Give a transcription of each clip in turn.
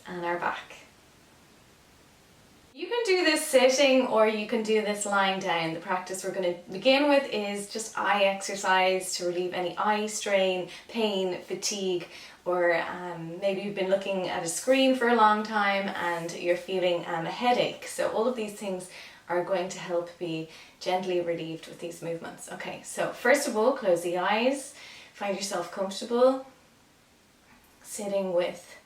and our back. You can do this sitting or you can do this lying down. The practice we're going to begin with is just eye exercise to relieve any eye strain, pain, fatigue, or maybe you've been looking at a screen for a long time and you're feeling a headache. So all of these things are going to help be gently relieved with these movements. Okay, so first of all, close the eyes, find yourself comfortable, sitting with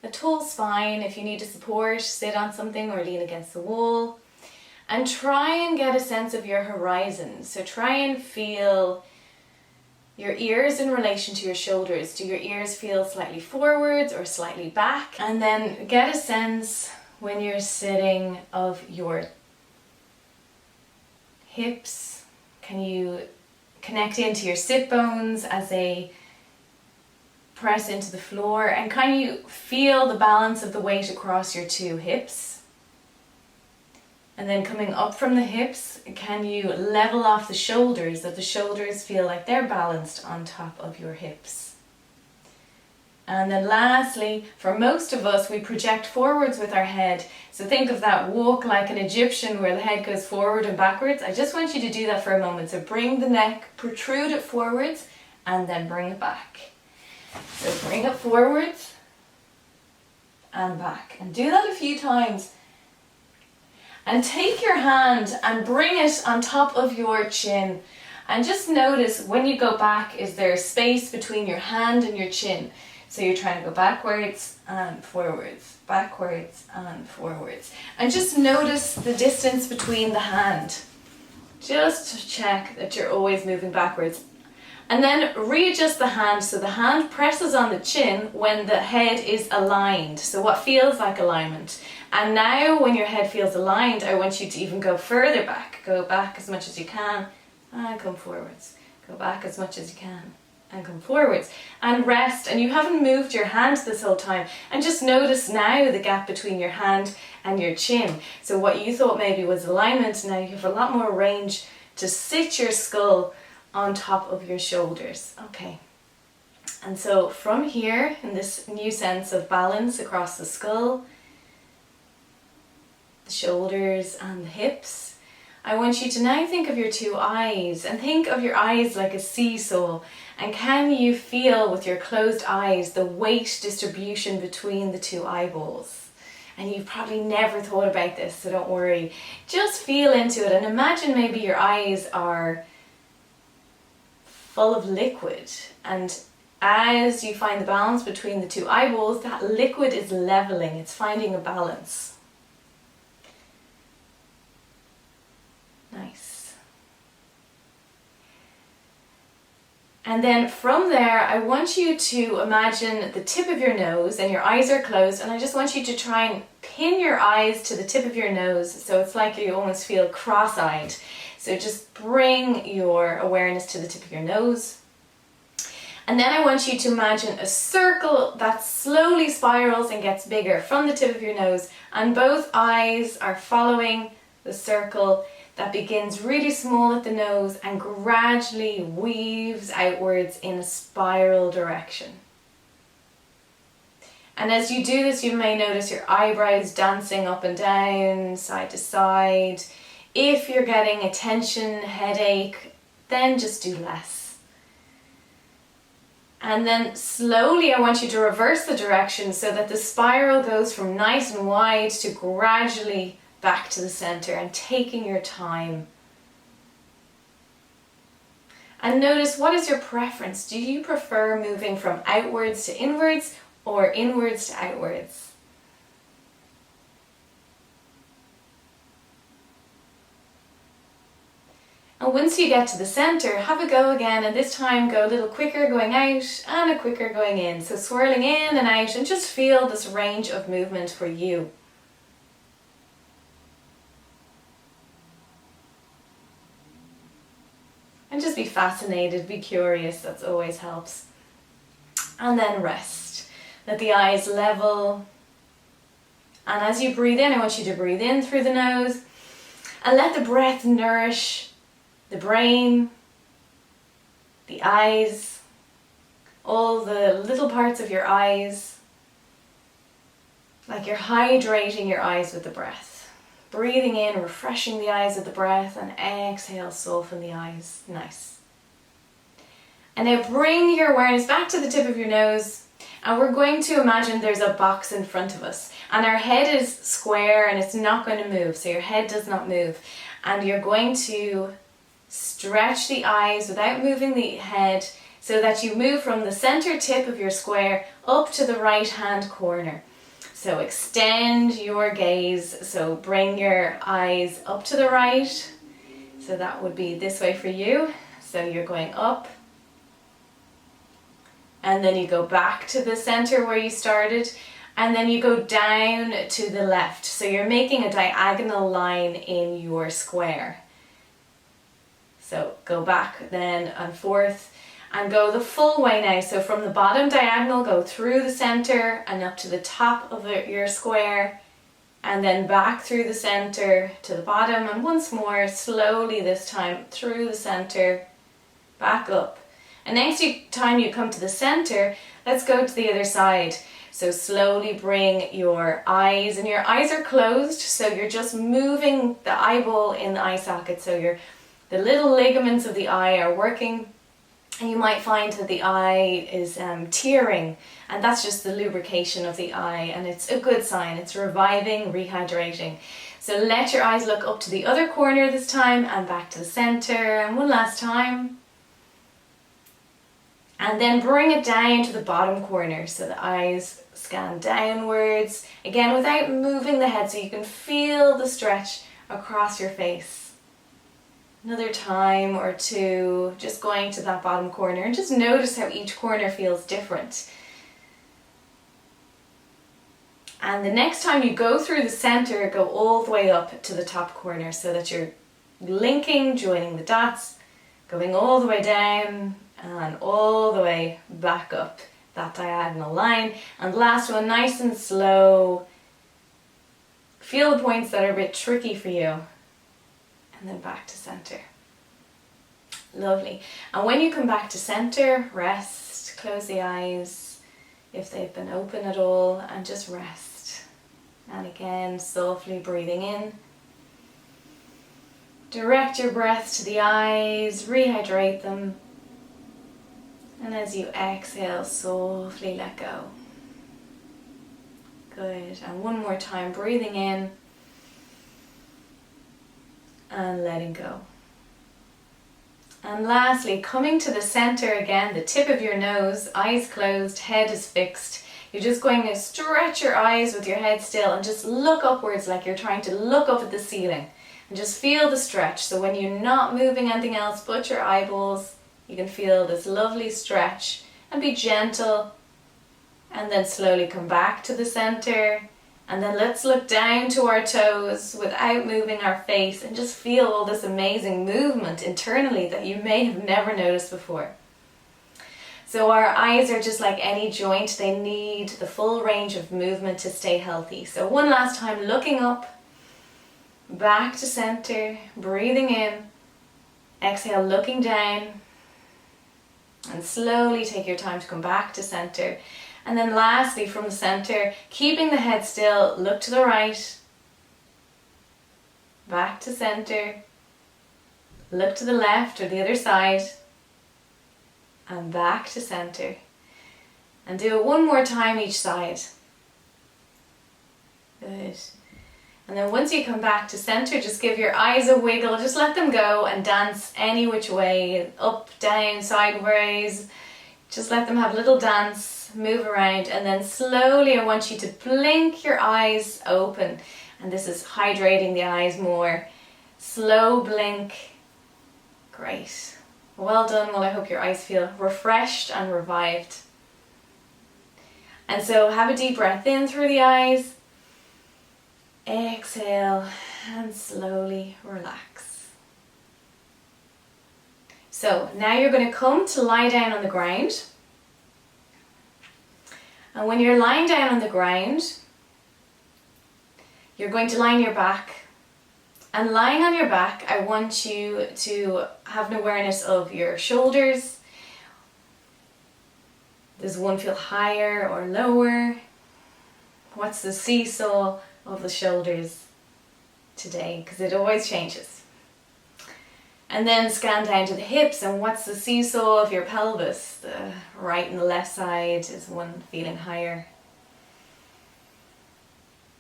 a tall spine. If you need to support, sit on something or lean against the wall. And try and get a sense of your horizon. So try and feel your ears in relation to your shoulders. Do your ears feel slightly forwards or slightly back? And then get a sense when you're sitting of your hips. Can you connect into your sit bones as they press into the floor, and can you feel the balance of the weight across your two hips? And then coming up from the hips, can you level off the shoulders, that the shoulders feel like they're balanced on top of your hips? And then lastly, for most of us, we project forwards with our head. So think of that walk like an Egyptian where the head goes forward and backwards. I just want you to do that for a moment. So bring the neck, protrude it forwards, and then bring it back. So bring it forwards and back, and do that a few times. And take your hand and bring it on top of your chin, and just notice when you go back, is there space between your hand and your chin? So you're trying to go backwards and forwards, backwards and forwards, and just notice the distance between the hand. Just to check that you're always moving backwards. And then readjust the hand so the hand presses on the chin when the head is aligned. So what feels like alignment. And now when your head feels aligned, I want you to even go further back. Go back as much as you can and come forwards. Go back as much as you can and come forwards. And rest, and you haven't moved your hand this whole time. And just notice now the gap between your hand and your chin. So what you thought maybe was alignment, now you have a lot more range to sit your skull on top of your shoulders. Okay, and so from here, in this new sense of balance across the skull, the shoulders and the hips, I want you to now think of your two eyes, and think of your eyes like a seesaw. And can you feel with your closed eyes the weight distribution between the two eyeballs? And you've probably never thought about this, so don't worry. Just feel into it, and imagine maybe your eyes are full of liquid, and as you find the balance between the two eyeballs, that liquid is leveling, it's finding a balance. Nice. And then from there, I want you to imagine the tip of your nose, and your eyes are closed, and I just want you to try and pin your eyes to the tip of your nose, so it's like you almost feel cross-eyed. So just bring your awareness to the tip of your nose. And then I want you to imagine a circle that slowly spirals and gets bigger from the tip of your nose, and both eyes are following the circle that begins really small at the nose and gradually weaves outwards in a spiral direction. And as you do this, you may notice your eyebrows dancing up and down, side to side. If you're getting a tension, headache, then just do less. And then slowly I want you to reverse the direction so that the spiral goes from nice and wide to gradually back to the center, and taking your time. And notice, what is your preference? Do you prefer moving from outwards to inwards or inwards to outwards? And once you get to the center, have a go again, and this time go a little quicker going out and a quicker going in. So swirling in and out, and just feel this range of movement for you. And just be fascinated, be curious, that always helps. And then rest. Let the eyes level. And as you breathe in, I want you to breathe in through the nose, and let the breath nourish the brain, the eyes, all the little parts of your eyes. like you're hydrating your eyes with the breath. Breathing in, refreshing the eyes with the breath, and exhale, soften the eyes. Nice. And now bring your awareness back to the tip of your nose, and we're going to imagine there's a box in front of us, and our head is square and it's not going to move, so your head does not move. And you're going to stretch the eyes without moving the head so that you move from the center tip of your square up to the right hand corner. So extend your gaze, so bring your eyes up to the right. So that would be this way for you. So you're going up, and then you go back to the center where you started, and then you go down to the left. So you're making a diagonal line in your square. So go back then and forth, and go the full way now. So from the bottom diagonal, go through the center and up to the top of your square, and then back through the center to the bottom, and once more, slowly this time, through the center, back up. And next time you come to the center, let's go to the other side. So slowly bring your eyes, and your eyes are closed, so you're just moving the eyeball in the eye socket. So the little ligaments of the eye are working, and you might find that the eye is tearing, and that's just the lubrication of the eye, and it's a good sign. It's reviving, rehydrating. So let your eyes look up to the other corner this time, and back to the center, and one last time. And then bring it down to the bottom corner, so the eyes scan downwards, again without moving the head, so you can feel the stretch across your face. Another time or two, just going to that bottom corner, and just notice how each corner feels different. And the next time you go through the center, go all the way up to the top corner, so that you're linking, joining the dots, going all the way down and all the way back up that diagonal line. And last one, nice and slow. Feel the points that are a bit tricky for you. And then back to center. Lovely. And when you come back to center, rest, close the eyes if they've been open at all, and just rest. And again, softly breathing in. Direct your breath to the eyes, rehydrate them. And as you exhale, softly let go. Good. And one more time, breathing in and letting go. And lastly, coming to the center again, the tip of your nose, eyes closed, head is fixed. You're just going to stretch your eyes with your head still and just look upwards like you're trying to look up at the ceiling. And just feel the stretch. So when you're not moving anything else but your eyeballs, you can feel this lovely stretch, and be gentle. And then slowly come back to the center. And then let's look down to our toes without moving our face, and just feel all this amazing movement internally that you may have never noticed before. So our eyes are just like any joint. They need the full range of movement to stay healthy. So one last time, looking up, back to center, breathing in, exhale, looking down, and slowly take your time to come back to center. And then lastly, from the center, keeping the head still, look to the right, back to center, look to the left or the other side, and back to center. And do it one more time each side. Good. And then once you come back to center, just give your eyes a wiggle, just let them go and dance any which way, up, down, sideways. Just let them have a little dance, move around, and then slowly I want you to blink your eyes open. And this is hydrating the eyes more. Slow blink. Great. Well done. Well, I hope your eyes feel refreshed and revived. And so have a deep breath in through the eyes. Exhale and slowly relax. So now you're going to come to lie down on the ground. And when you're lying down on the ground, you're going to lie on your back. And lying on your back, I want you to have an awareness of your shoulders. Does one feel higher or lower? What's the seesaw of the shoulders today? Because it always changes. And then scan down to the hips, and what's the seesaw of your pelvis? The right and the left side, is one feeling higher?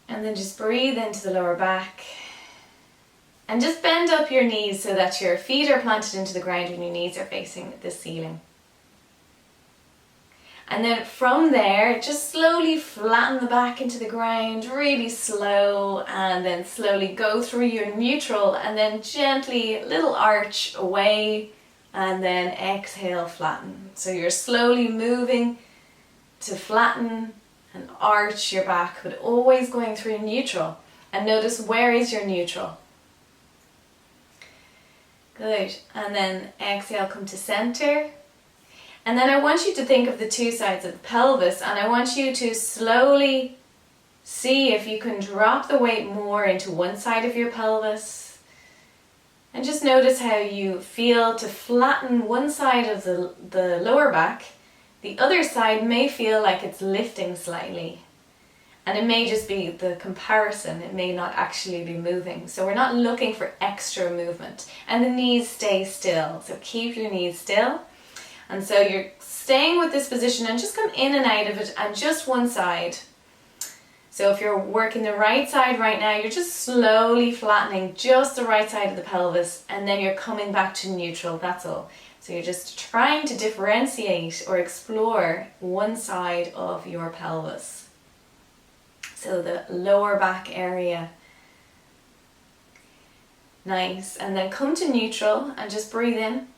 And then just breathe into the lower back. And just bend up your knees so that your feet are planted into the ground and your knees are facing the ceiling. And then from there, just slowly flatten the back into the ground, really slow, and then slowly go through your neutral, and then gently, little arch away, and then exhale, flatten. So you're slowly moving to flatten and arch your back, but always going through neutral. And notice, where is your neutral? Good. And then exhale, come to center. And then I want you to think of the two sides of the pelvis, and I want you to slowly see if you can drop the weight more into one side of your pelvis. And just notice how you feel to flatten one side of the lower back. The other side may feel like it's lifting slightly. And it may just be the comparison, it may not actually be moving. So we're not looking for extra movement. And the knees stay still, so keep your knees still. And so you're staying with this position and just come in and out of it, and just one side. So if you're working the right side right now, you're just slowly flattening just the right side of the pelvis, and then you're coming back to neutral, that's all. So you're just trying to differentiate or explore one side of your pelvis. So the lower back area. Nice. And then come to neutral and just breathe in.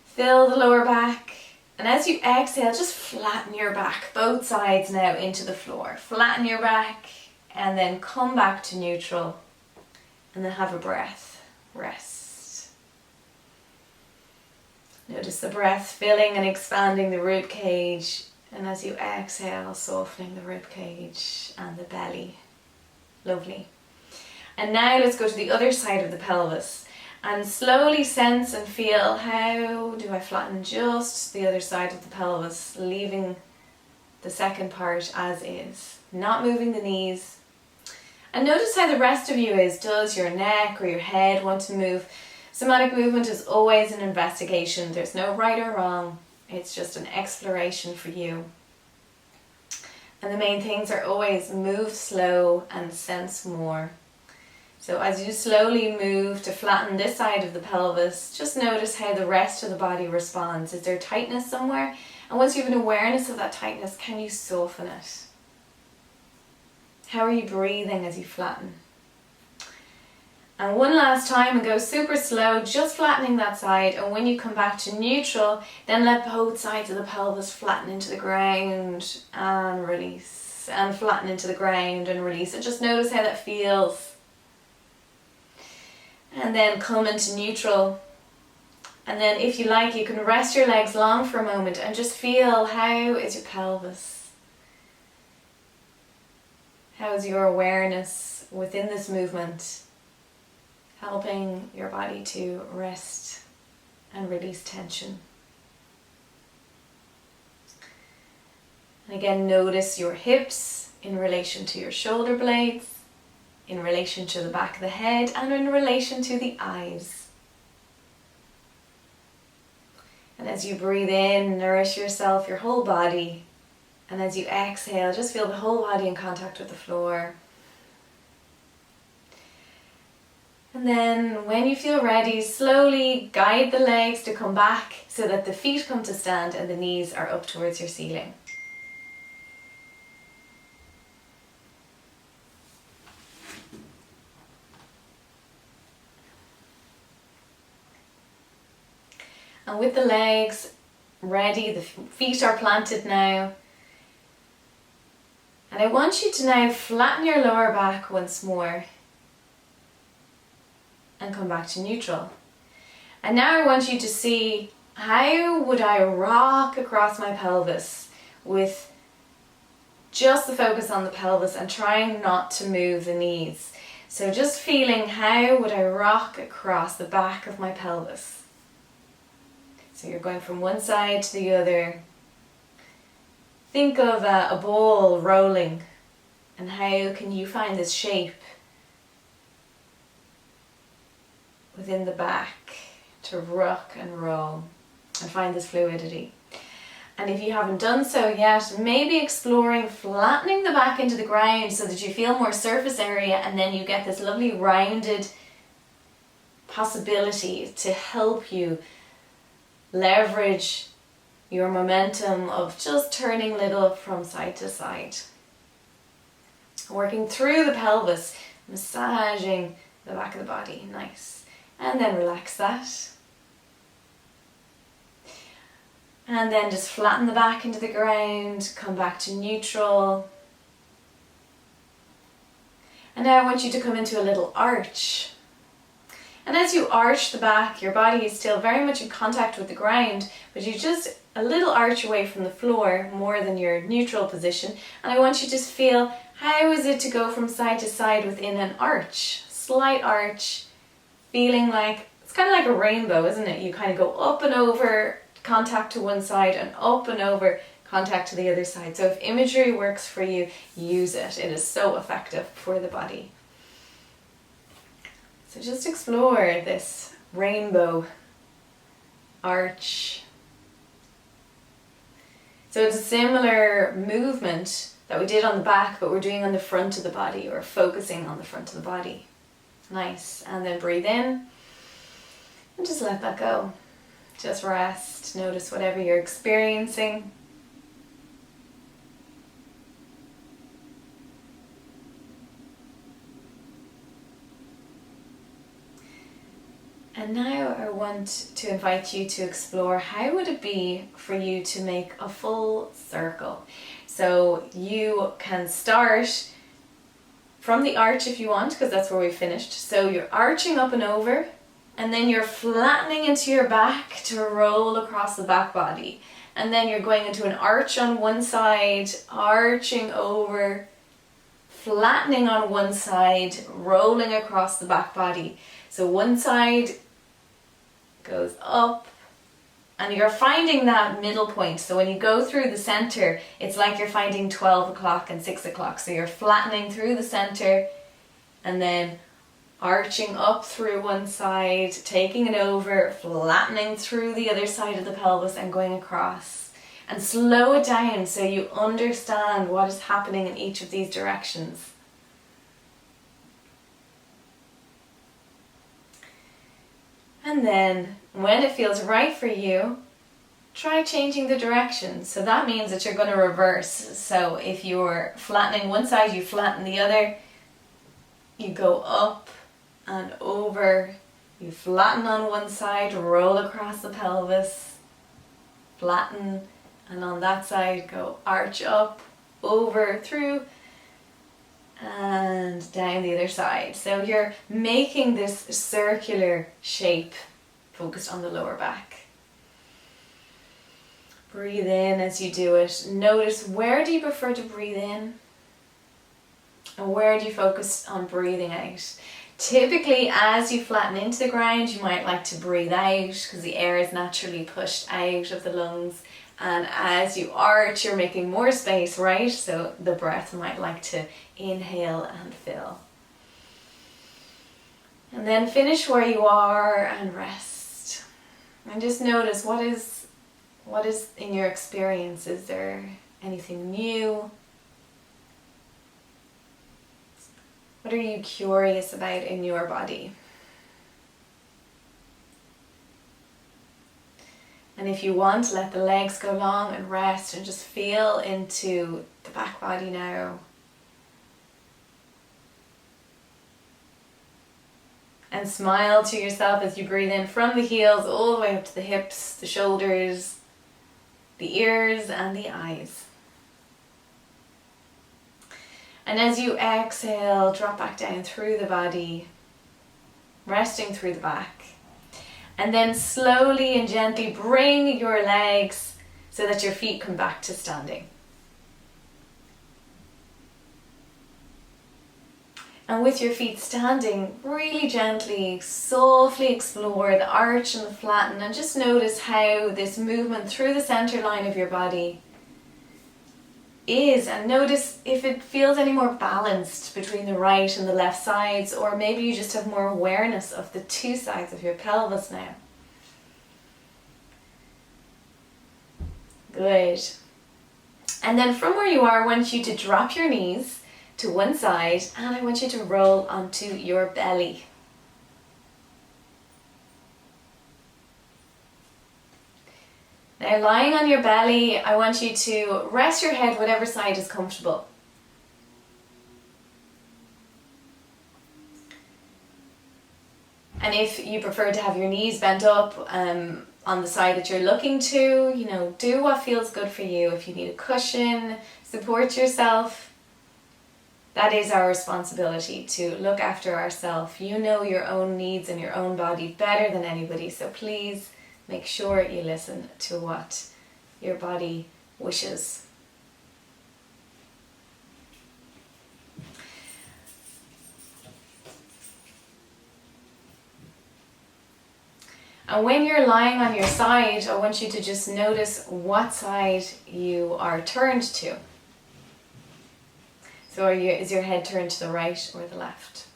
Fill the lower back, and as you exhale, just flatten your back, both sides now into the floor. Flatten your back, and then come back to neutral, and then have a breath, rest. Notice the breath filling and expanding the rib cage, and as you exhale, softening the rib cage and the belly. Lovely. And now let's go to the other side of the pelvis. And slowly sense and feel, how do I flatten just the other side of the pelvis, leaving the second part as is, not moving the knees. And notice how the rest of you is. Does your neck or your head want to move? Somatic movement is always an investigation. There's no right or wrong. It's just an exploration for you. And the main things are always move slow and sense more. So as you slowly move to flatten this side of the pelvis, just notice how the rest of the body responds. Is there tightness somewhere? And once you have an awareness of that tightness, can you soften it? How are you breathing as you flatten? And one last time, and go super slow, just flattening that side. And when you come back to neutral, then let both sides of the pelvis flatten into the ground and release. And flatten into the ground and release. And just notice how that feels. And then come into neutral. And then if you like, you can rest your legs long for a moment and just feel, how is your pelvis? How is your awareness within this movement, helping your body to rest and release tension? And again, notice your hips in relation to your shoulder blades, in relation to the back of the head, and in relation to the eyes. And as you breathe in, nourish yourself, your whole body. And as you exhale, just feel the whole body in contact with the floor. And then when you feel ready, slowly guide the legs to come back so that the feet come to stand and the knees are up towards your ceiling. And with the legs ready, the feet are planted now. And I want you to now flatten your lower back once more and come back to neutral. And now I want you to see, how would I rock across my pelvis with just the focus on the pelvis and trying not to move the knees. So just feeling, how would I rock across the back of my pelvis? So you're going from one side to the other. Think of a ball rolling And how can you find this shape within the back to rock and roll and find this fluidity. And if you haven't done so yet, maybe exploring flattening the back into the ground so that you feel more surface area, and then you get this lovely rounded possibility to help you leverage your momentum of just turning little from side to side. Working through the pelvis, massaging the back of the body, nice. And then relax that. And then just flatten the back into the ground, come back to neutral. And now I want you to come into a little arch. And as you arch the back, your body is still very much in contact with the ground, but you just a little arch away from the floor, more than your neutral position. And I want you to just feel, how is it to go from side to side within an arch? Slight arch, feeling like, it's kind of like a rainbow, isn't it? You kind of go up and over, contact to one side, and up and over, contact to the other side. So if imagery works for you, use it. It is so effective for the body. So just explore this rainbow arch. So it's a similar movement that we did on the back, but we're doing on the front of the body, or focusing on the front of the body. Nice. And then breathe in and just let that go. Just rest. Notice whatever you're experiencing. And now I want to invite you to explore, how would it be for you to make a full circle? So you can start from the arch if you want, because that's where we finished. So you're arching up and over, and then you're flattening into your back to roll across the back body. And then you're going into an arch on one side, arching over, flattening on one side, rolling across the back body. So one side goes up, and you're finding that middle point. So when you go through the center, it's like you're finding 12 o'clock and 6 o'clock. So you're flattening through the center, and then arching up through one side, taking it over, flattening through the other side of the pelvis and going across. And slow it down so you understand what is happening in each of these directions. And then, when it feels right for you, try changing the direction. So that means that you're going to reverse. So if you're flattening one side, you flatten the other. You go up and over. You flatten on one side, roll across the pelvis, flatten, and on that side go arch up, over, through, and down the other side. So you're making this circular shape focused on the lower back. Breathe in as you do it. Notice, where do you prefer to breathe in? And where do you focus on breathing out? Typically, as you flatten into the ground, you might like to breathe out because the air is naturally pushed out of the lungs. And as you arch, you're making more space, right? So the breath might like to inhale and fill. And then finish where you are and rest. And just notice, what is in your experience? Is there anything new? What are you curious about in your body? And if you want, let the legs go long and rest, and just feel into the back body now. And smile to yourself as you breathe in from the heels all the way up to the hips, the shoulders, the ears and the eyes. And as you exhale, drop back down through the body, resting through the back. And then slowly and gently bring your legs so that your feet come back to standing. And with your feet standing, really gently, softly explore the arch and the flatten, and just notice how this movement through the center line of your body is, and notice if it feels any more balanced between the right and the left sides, or maybe you just have more awareness of the two sides of your pelvis now. Good. And then from where you are, I want you to drop your knees to one side, and I want you to roll onto your belly. Now, lying on your belly, I want you to rest your head whatever side is comfortable. And if you prefer to have your knees bent up on the side that you're looking to, you know, do what feels good for you. If you need a cushion, support yourself. That is our responsibility, to look after ourselves. You know your own needs and your own body better than anybody, so please make sure you listen to what your body wishes. And when you're lying on your side, I want you to just notice what side you are turned to. So is your head turned to the right or the left?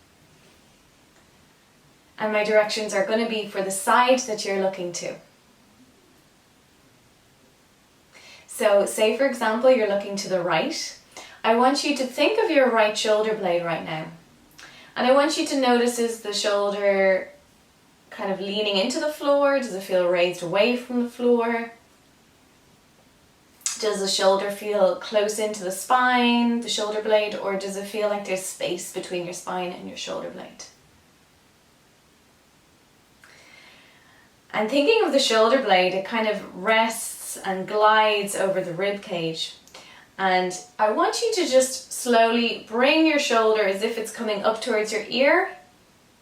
And my directions are going to be for the side that you're looking to. So say for example you're looking to the right. I want you to think of your right shoulder blade right now. And I want you to notice, is the shoulder kind of leaning into the floor? Does it feel raised away from the floor? Does the shoulder feel close into the spine, the shoulder blade, or does it feel like there's space between your spine and your shoulder blade? And thinking of the shoulder blade, it kind of rests and glides over the rib cage. And I want you to just slowly bring your shoulder as if it's coming up towards your ear,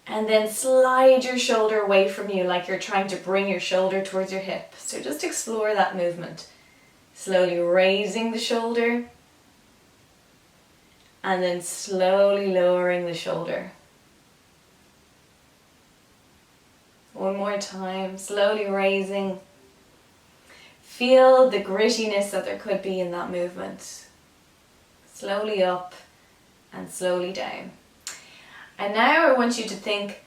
and then slide your shoulder away from you like you're trying to bring your shoulder towards your hip. So just explore that movement. Slowly raising the shoulder, and then slowly lowering the shoulder. One more time, slowly raising. Feel the grittiness that there could be in that movement. Slowly up and slowly down. And now I want you to think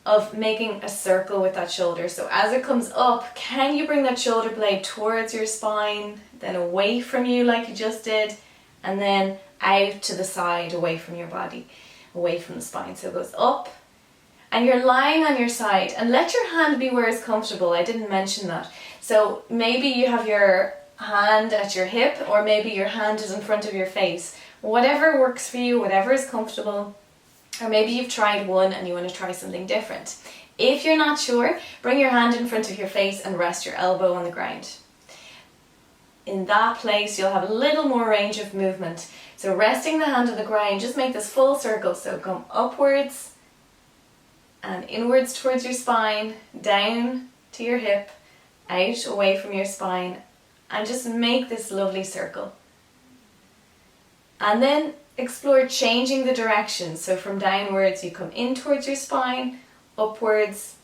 of making a circle with that shoulder. So as it comes up, can you bring that shoulder blade towards your spine, then away from you like you just did, and then out to the side, away from your body, away from the spine. So it goes up, and you're lying on your side, and let your hand be where it's comfortable. I didn't mention that. So maybe you have your hand at your hip, or maybe your hand is in front of your face. Whatever works for you, whatever is comfortable. Or maybe you've tried one and you want to try something different. If you're not sure, bring your hand in front of your face and rest your elbow on the ground. In that place, you'll have a little more range of movement. So resting the hand on the ground, just make this full circle. So come upwards and inwards towards your spine, down to your hip, out away from your spine, and just make this lovely circle. And then explore changing the direction. So from downwards, you come in towards your spine, upwards,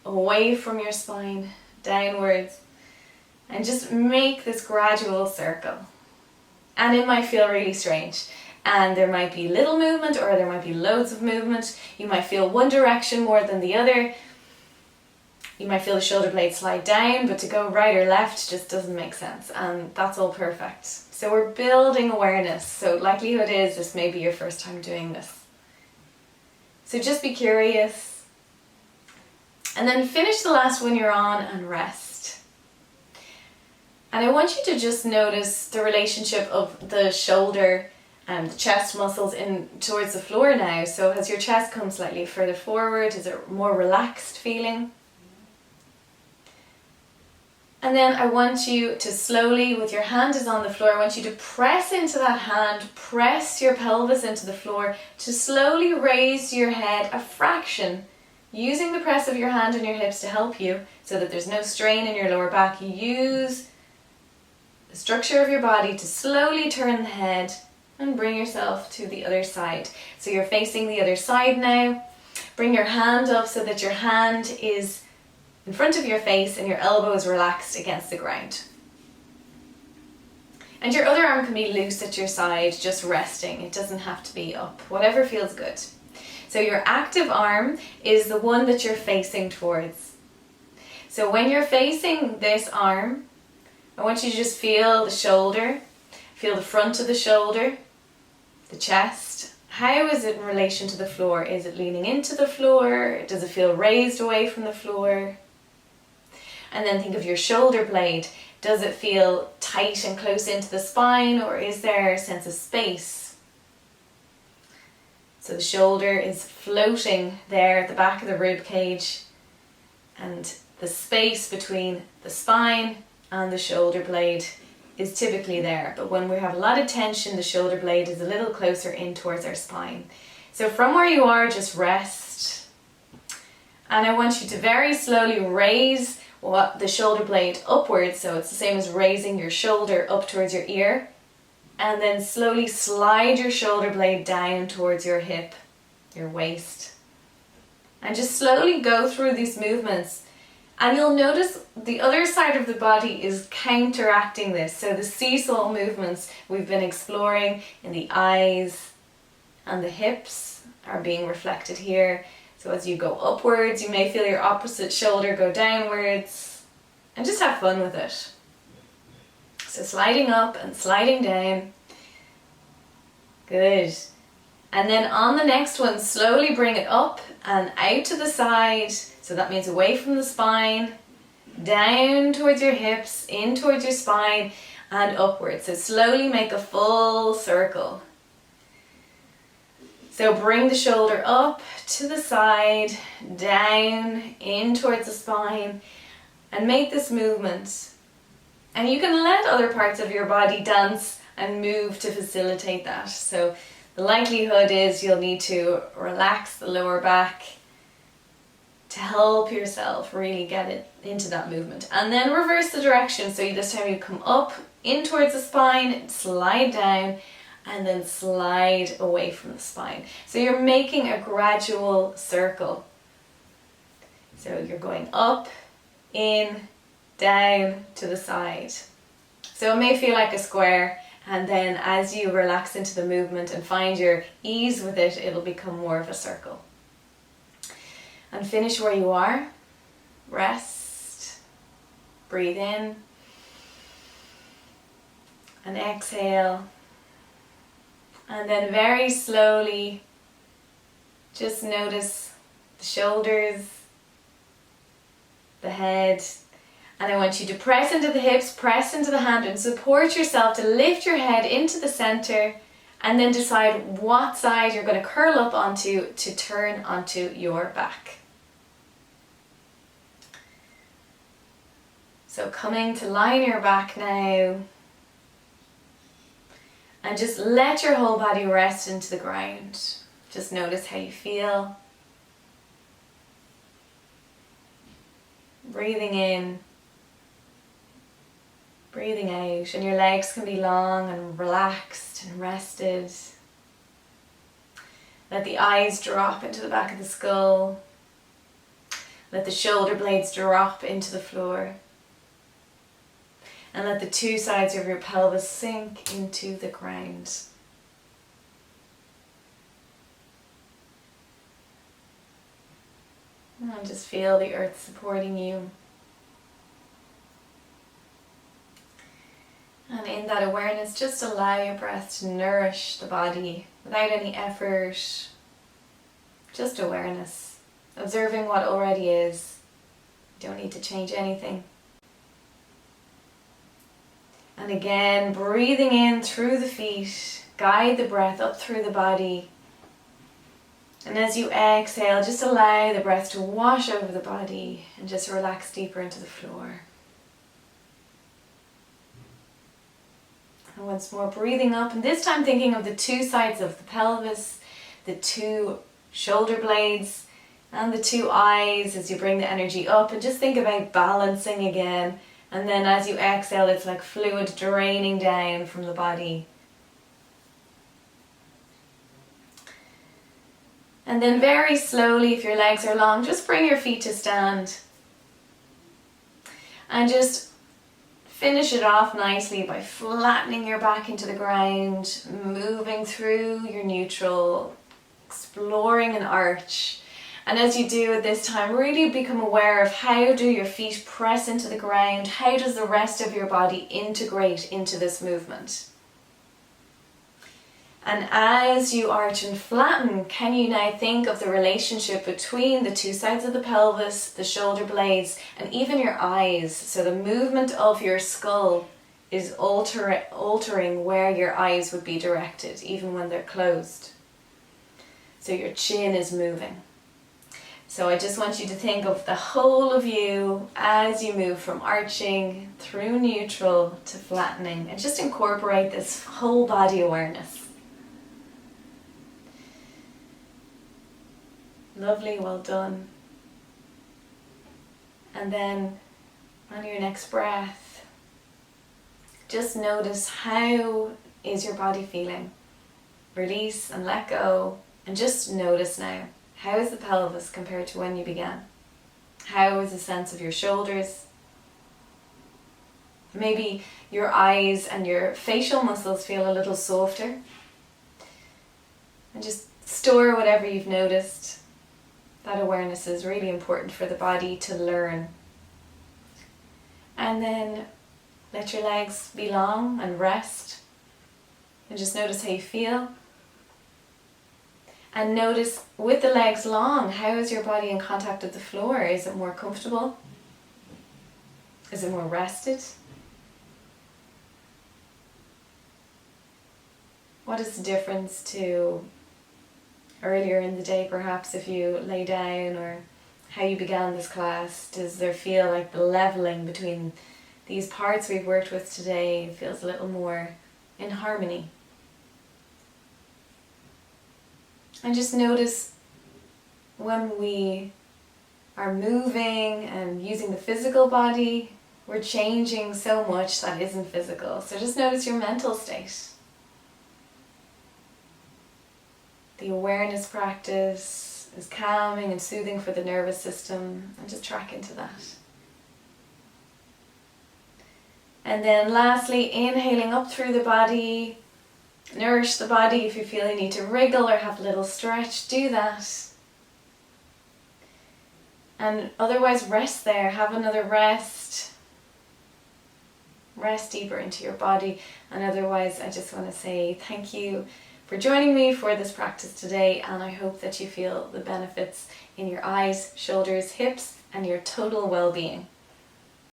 away from your spine, downwards, and just make this gradual circle. And it might feel really strange, and there might be little movement or there might be loads of movement. You might feel one direction more than the other. You might feel the shoulder blade slide down, but to go right or left just doesn't make sense, and that's all perfect. So we're building awareness, so likelihood is this may be your first time doing this. So just be curious, and then finish the last one you're on and rest. And I want you to just notice the relationship of the shoulder and the chest muscles in towards the floor now. So has your chest come slightly further forward? Is it more relaxed feeling? And then I want you to slowly, with your hand is on the floor, I want you to press into that hand, press your pelvis into the floor to slowly raise your head a fraction, using the press of your hand and your hips to help you so that there's no strain in your lower back. You use the structure of your body to slowly turn the head and bring yourself to the other side. So you're facing the other side now. Bring your hand up so that your hand is in front of your face and your elbow is relaxed against the ground. And your other arm can be loose at your side, just resting. It doesn't have to be up, whatever feels good. So your active arm is the one that you're facing towards. So when you're facing this arm, I want you to just feel the shoulder, feel the front of the shoulder, the chest. How is it in relation to the floor? Is it leaning into the floor? Does it feel raised away from the floor? And then think of your shoulder blade. Does it feel tight and close into the spine, or is there a sense of space? So the shoulder is floating there at the back of the rib cage, and the space between the spine and the shoulder blade is typically there. But when we have a lot of tension, the shoulder blade is a little closer in towards our spine. So from where you are, just rest. And I want you to very slowly raise the shoulder blade upwards, so it's the same as raising your shoulder up towards your ear, and then slowly slide your shoulder blade down towards your hip, your waist, and just slowly go through these movements. And you'll notice the other side of the body is counteracting this. So the seesaw movements we've been exploring in the eyes and the hips are being reflected here. So as you go upwards, you may feel your opposite shoulder go downwards, and just have fun with it. So sliding up and sliding down. Good. And then on the next one, slowly bring it up and out to the side. So that means away from the spine, down towards your hips, in towards your spine, and upwards. So slowly make a full circle. So bring the shoulder up to the side, down, in towards the spine, and make this movement. And you can let other parts of your body dance and move to facilitate that. So the likelihood is you'll need to relax the lower back to help yourself really get it into that movement. And then reverse the direction. So this time you come up, in towards the spine, slide down, and then slide away from the spine. So you're making a gradual circle. So you're going up, in, down, to the side. So it may feel like a square, and then as you relax into the movement and find your ease with it, it'll become more of a circle. And finish where you are. Rest. Breathe in. And exhale. And then very slowly, just notice the shoulders, the head, and I want you to press into the hips, press into the hand, and support yourself to lift your head into the center, and then decide what side you're going to curl up onto to turn onto your back. So coming to lie on your back now. And just let your whole body rest into the ground. Just notice how you feel. Breathing in, breathing out, and your legs can be long and relaxed and rested. Let the eyes drop into the back of the skull. Let the shoulder blades drop into the floor. And let the two sides of your pelvis sink into the ground. And just feel the earth supporting you. And in that awareness, just allow your breath to nourish the body without any effort. Just awareness. Observing what already is. You don't need to change anything. And again, breathing in through the feet, guide the breath up through the body. And as you exhale, just allow the breath to wash over the body and just relax deeper into the floor. And once more, breathing up, and this time thinking of the two sides of the pelvis, the two shoulder blades, and the two eyes as you bring the energy up, and just think about balancing again. And then as you exhale, it's like fluid draining down from the body. And then very slowly, if your legs are long, just bring your feet to stand. And just finish it off nicely by flattening your back into the ground, moving through your neutral, exploring an arch. And as you do at this time, really become aware of how do your feet press into the ground, how does the rest of your body integrate into this movement. And as you arch and flatten, can you now think of the relationship between the two sides of the pelvis, the shoulder blades, and even your eyes? So the movement of your skull is altering where your eyes would be directed, even when they're closed. So your chin is moving. So I just want you to think of the whole of you as you move from arching through neutral to flattening, and just incorporate this whole body awareness. Lovely, well done. And then on your next breath, just notice how is your body feeling. Release and let go, and just notice now. How is the pelvis compared to when you began? How is the sense of your shoulders? Maybe your eyes and your facial muscles feel a little softer. And just store whatever you've noticed. That awareness is really important for the body to learn. And then let your legs be long and rest. And just notice how you feel. And notice with the legs long, how is your body in contact with the floor? Is it more comfortable? Is it more rested? What is the difference to earlier in the day, perhaps, if you lay down, or how you began this class? Does there feel like the leveling between these parts we've worked with today feels a little more in harmony? And just notice when we are moving and using the physical body, we're changing so much that isn't physical. So just notice your mental state. The awareness practice is calming and soothing for the nervous system, and just track into that. And then lastly, inhaling up through the body. Nourish the body. If you feel you need to wriggle or have a little stretch, do that. And otherwise rest there, have another rest. Rest deeper into your body. And otherwise I just want to say thank you for joining me for this practice today, and I hope that you feel the benefits in your eyes, shoulders, hips, and your total well-being.